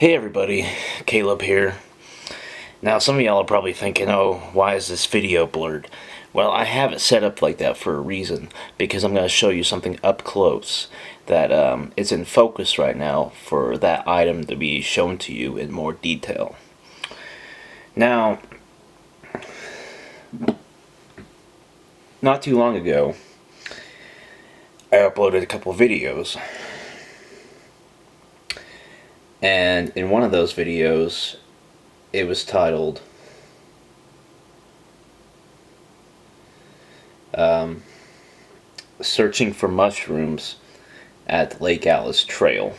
Hey everybody, Caleb here. Now some of y'all are probably thinking, oh, why is this video blurred? Well, I have it set up like that for a reason, because I'm going to show you something up close that is in focus right now for that item to be shown to you in more detail. Now, not too long ago, I uploaded a couple videos. And in one of those videos, it was titled Searching for Mushrooms at Lake Alice Trail.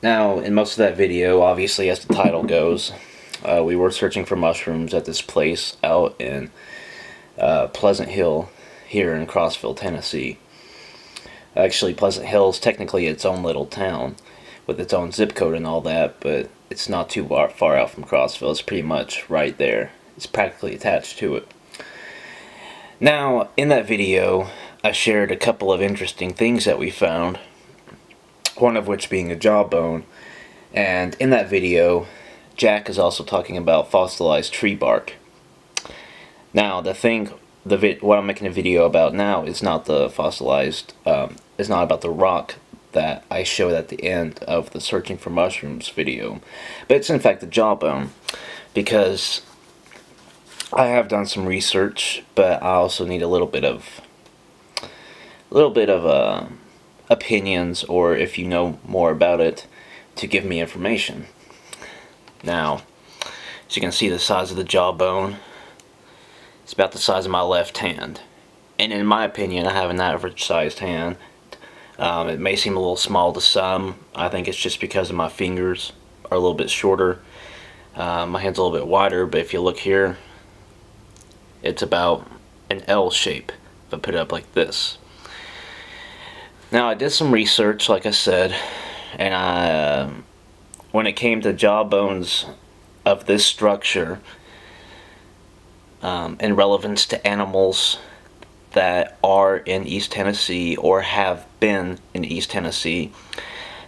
Now, in most of that video, obviously as the title goes, we were searching for mushrooms at this place out in Pleasant Hill here in Crossville, Tennessee. Actually, Pleasant Hill is technically its own little town with its own zip code and all that, but it's not too far out from Crossville. It's pretty much right there. It's practically attached to it. Now, in that video, I shared a couple of interesting things that we found, one of which being a jawbone, and in that video, Jack is also talking about fossilized tree bark. Now, what I'm making a video about now is not the fossilized, is not about the rock that I showed at the end of the Searching for Mushrooms video, but it's in fact the jawbone, because I have done some research, but I also need a little bit of opinions, or if you know more about it, to give me information. Now, as you can see, the size of the jawbone, it's about the size of my left hand. And in my opinion, I have an average sized hand. It may seem a little small to some. I think it's just because of my fingers are a little bit shorter. My hand's a little bit wider, but if you look here, it's about an L shape if I put it up like this. Now, I did some research, like I said, and when it came to jawbones of this structure, in relevance to animals that are in East Tennessee or have been in East Tennessee,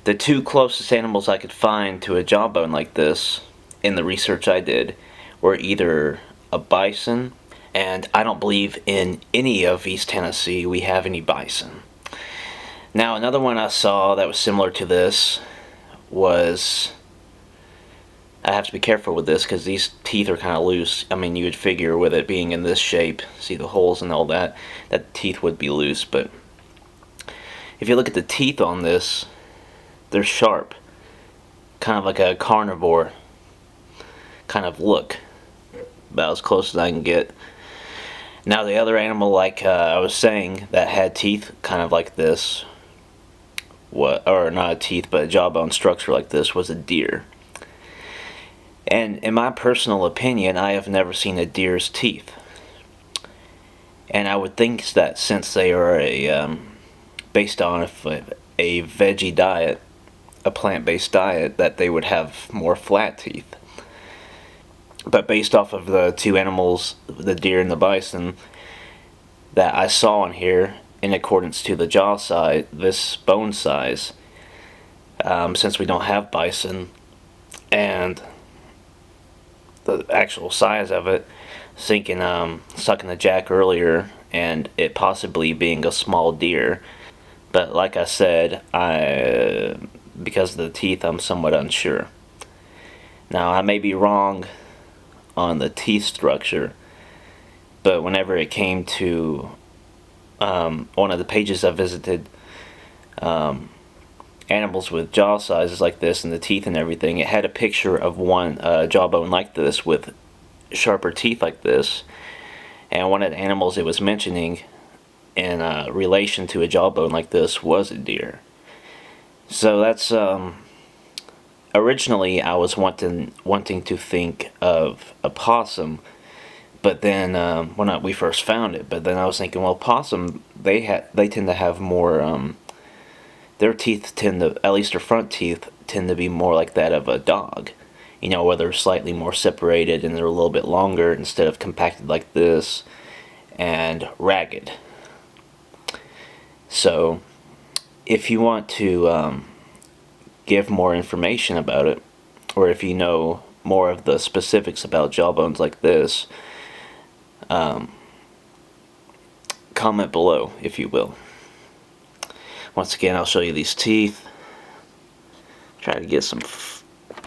the two closest animals I could find to a jawbone like this in the research I did were either a bison, and I don't believe in any of East Tennessee we have any bison. Now, another one I saw that was similar to this was, I have to be careful with this because these teeth are kind of loose. I mean, you would figure with it being in this shape, see the holes and all that, that the teeth would be loose. But if you look at the teeth on this, they're sharp. Kind of like a carnivore kind of look. About as close as I can get. Now, the other animal, like I was saying, that had teeth kind of like this, or not a teeth, but a jawbone structure like this, was a deer. And in my personal opinion, I have never seen a deer's teeth. And I would think that since they are based on a veggie diet, a plant-based diet, that they would have more flat teeth. But based off of the two animals, the deer and the bison, that I saw in here, in accordance to the jaw size, this bone size, since we don't have bison, and the actual size of it, sucking the jack earlier, and it possibly being a small deer. But like I said, because of the teeth, I'm somewhat unsure. Now, I may be wrong on the teeth structure, but whenever it came to one of the pages I visited, animals with jaw sizes like this and the teeth and everything, it had a picture of one jawbone like this with sharper teeth like this, and one of the animals it was mentioning in relation to a jawbone like this was a deer. So that's originally I was wanting to think of a possum, but then when we first found it, but then I was thinking, well, possum, they tend to have more their teeth tend to, at least their front teeth, tend to be more like that of a dog. You know, where they're slightly more separated and they're a little bit longer instead of compacted like this and ragged. So, if you want to give more information about it, or if you know more of the specifics about jawbones like this, comment below, if you will. Once again, I'll show you these teeth. Try to get some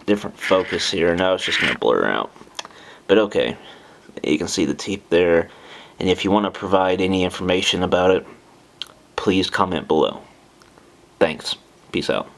different focus here. No, it's just going to blur out. But okay, you can see the teeth there. And if you want to provide any information about it, please comment below. Thanks. Peace out.